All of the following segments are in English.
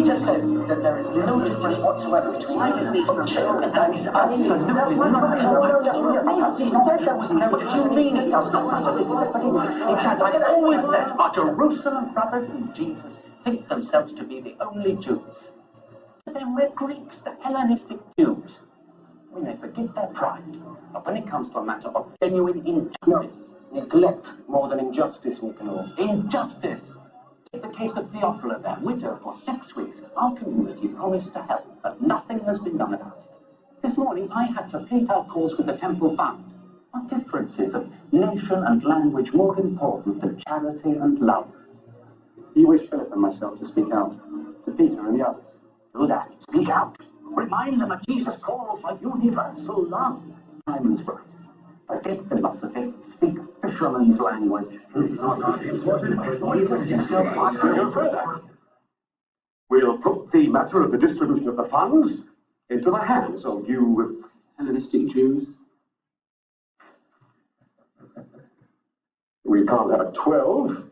Peter says that there is no difference whatsoever between sin and grace. Absolutely not. Because he said there was no difference. What do you mean it does not matter? It's as I always said, our Jerusalem brothers in Jesus think themselves to be the only Jews. Then we're Greeks, the Hellenistic Jews. We may forget their pride, but when it comes to a matter of genuine injustice... No, neglect more than injustice, Nicanor. Injustice! Take the case of Theophila there, widow for 6 weeks. Our community promised to help, but nothing has been done about it. This morning I had to plead our cause with the temple fund. What difference is of nation and language more important than charity and love? Do you wish Philip and myself to speak out to Peter and the others? Do that. Speak out. Remind them that Jesus calls for universal love. Simon's right. Forget philosophy. Speak fisherman's language. Go further. We'll put the matter of the distribution of the funds into the hands of you Hellenistic Jews. We can't have a 12,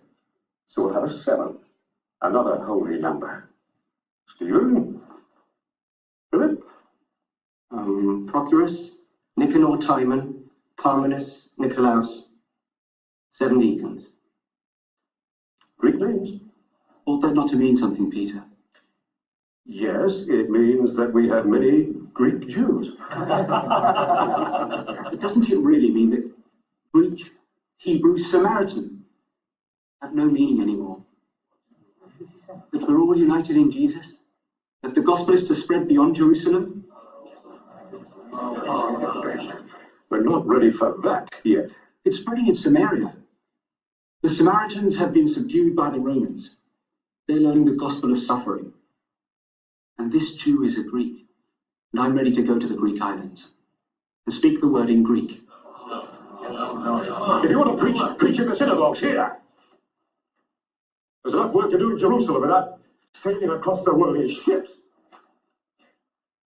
so we'll have a 7. Another holy number. Stephen? Philip? Procurus, Nicanor, Timon, Parmenas, Nicolaus, 7 deacons. Greek names? Ought that not to mean something, Peter? Yes, it means that we have many Greek Jews. But doesn't it really mean that Greek, Hebrew, Samaritan have no meaning anymore? That we're all united in Jesus? That the gospel is to spread beyond Jerusalem? We're not ready for that yet. It's spreading in Samaria. The Samaritans have been subdued by the Romans. They're learning the gospel of suffering. And this Jew is a Greek. And I'm ready to go to the Greek islands and speak the word in Greek. If you want to preach in the synagogues here. There's enough work to do in Jerusalem without sailing across the world in ships.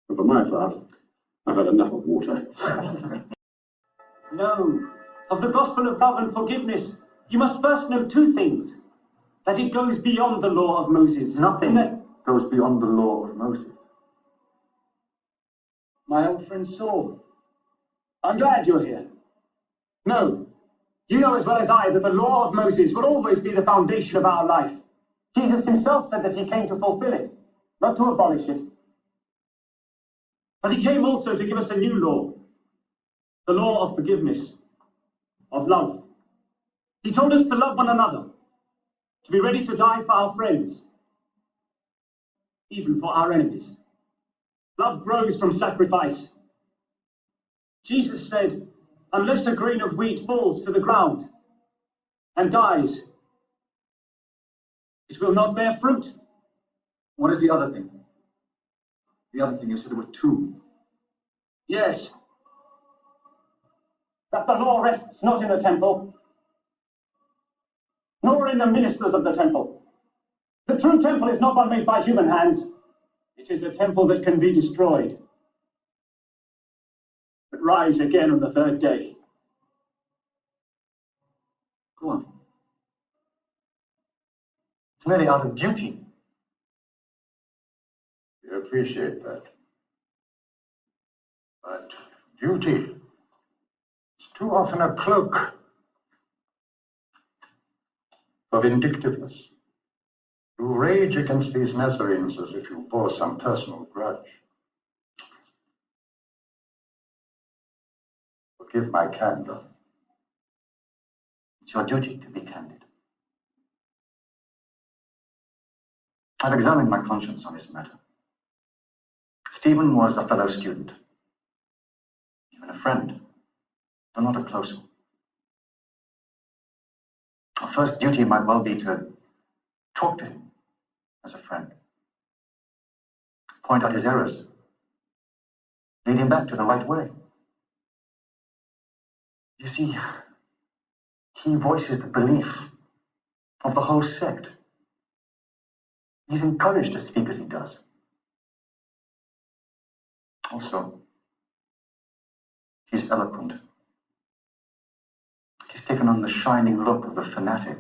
And for my part, I've had enough of water. No, of the gospel of love and forgiveness, you must first know 2 things. That it goes beyond the law of Moses. Nothing goes beyond the law of Moses. My old friend Saul, I'm glad you're here. No, you know as well as I that the law of Moses will always be the foundation of our life. Jesus himself said that he came to fulfill it, not to abolish it. But he came also to give us a new law, the law of forgiveness, of love. He told us to love one another, to be ready to die for our friends, even for our enemies. Love grows from sacrifice. Jesus said, unless a grain of wheat falls to the ground and dies, it will not bear fruit. What is the other thing? The other thing you said there were 2. Yes. That the law rests not in the temple, nor in the ministers of the temple. The true temple is not one made by human hands. It is a temple that can be destroyed, but rise again on the 3rd day. Go on. It's merely out of duty. We appreciate that. But duty is too often a cloak for vindictiveness. You rage against these Nazarenes as if you bore some personal grudge. Forgive my candor. It's your duty to be candid. I've examined my conscience on this matter. Stephen was a fellow student, even a friend, though not a close one. Our first duty might well be to talk to him as a friend, point out his errors, lead him back to the right way. You see, he voices the belief of the whole sect. He's encouraged to speak as he does. Also, he's eloquent. He's taken on the shining look of the fanatic.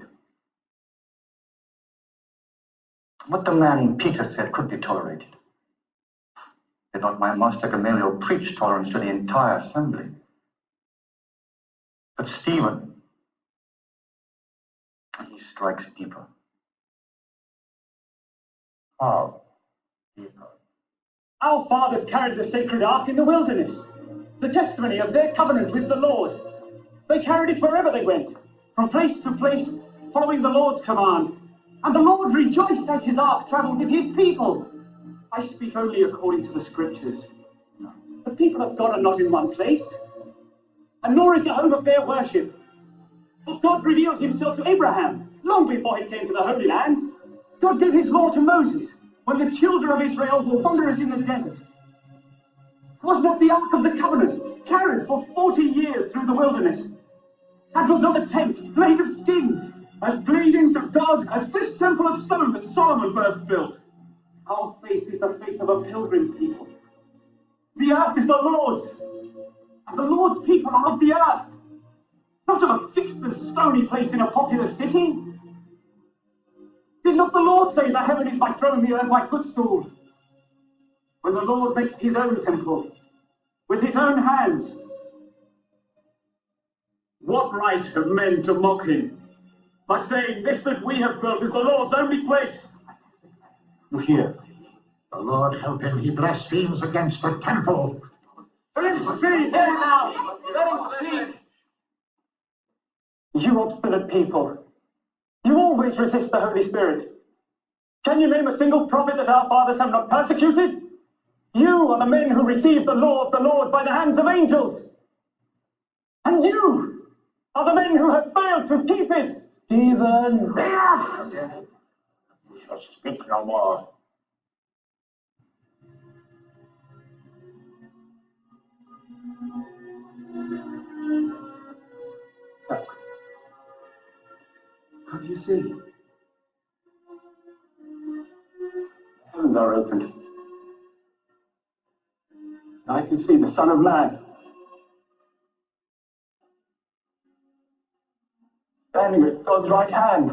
What the man Peter said could be tolerated. Did not my master Gamaliel preach tolerance to the entire assembly? But Stephen, he strikes deeper. How? Deeper. Our fathers carried the sacred ark in the wilderness, the testimony of their covenant with the Lord. They carried it wherever they went, from place to place, following the Lord's command. And the Lord rejoiced as his ark traveled with his people. I speak only according to the scriptures. The people of God are not in one place, and nor is the home of their worship. For God revealed himself to Abraham long before he came to the Holy Land. God gave his law to Moses when the children of Israel were wanderers in the desert. Was not the Ark of the Covenant carried for 40 years through the wilderness? And was not a tent made of skins, as pleasing to God as this temple of stone that Solomon first built? Our faith is the faith of a pilgrim people. The earth is the Lord's, and the Lord's people are of the earth, not of a fixed and stony place in a populous city. Did not the Lord say, the heaven is my throne, the earth my footstool? When the Lord makes his own temple, with his own hands, what right have men to mock him by saying this that we have built is the Lord's only place? You hear? The Lord help him, he blasphemes against the temple. Let him speak now! Let him speak! You obstinate people, you always resist the Holy Spirit. Can you name a single prophet that our fathers have not persecuted? You are the men who received the law of the Lord by the hands of angels. And you are the men who have failed to keep it. Stephen! Yes! You shall speak no more. What do you see? The heavens are opened. I can see the Son of Man standing at God's right hand.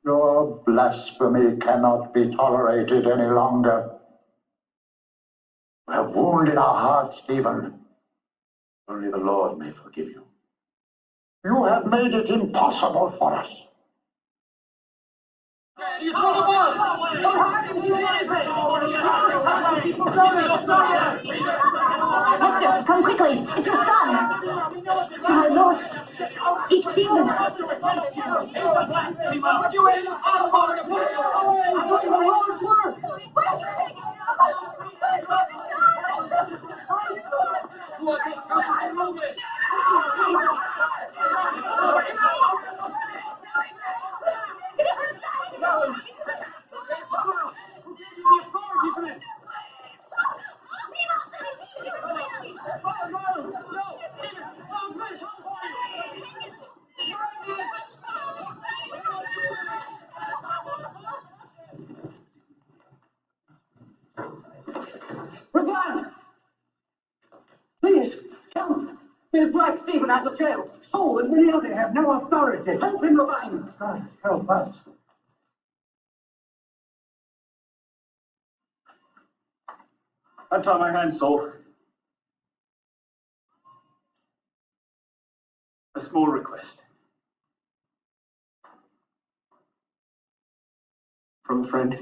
Your blasphemy cannot be tolerated any longer. You have wounded our hearts, Stephen. Only the Lord may forgive you. You have made it impossible for us. Mister, come quickly. It's your son. My Lord, it's Stephen. You ain't doing the Lord's work. Revive! Please, come. We'll drag Stephen out of jail. Saul and many others have no authority. Help him, Revive. God help us. Untie my hands, Saul. A small request. From a friend.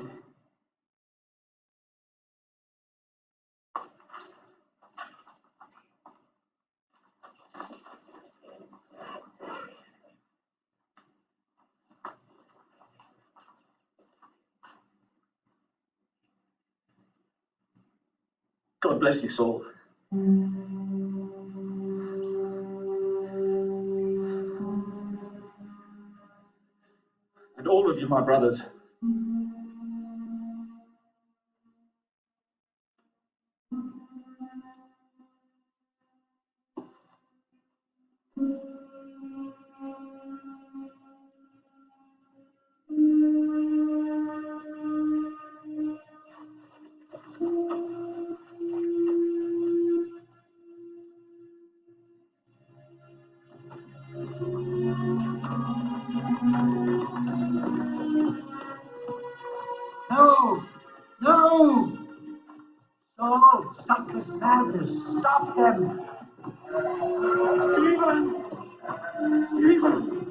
God bless you, Saul. And all of you, my brothers. Malchus, stop them! Stephen! Stephen!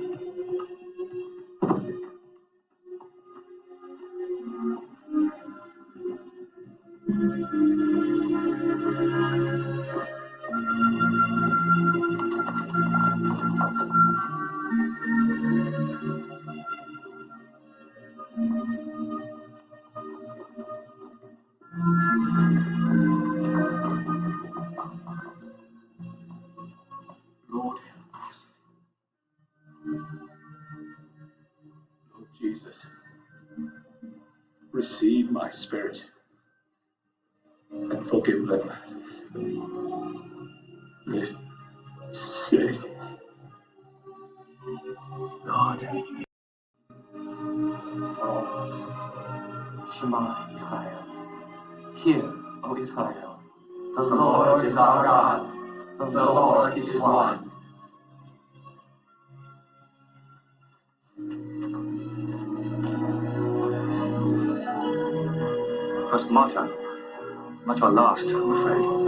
Lord, help us. Lord Jesus, receive my spirit and forgive them. This sick. Lord. Shema Israel. Hear, O Israel. The Lord is our God. The Lord is one. First martyr, not your last, I'm afraid.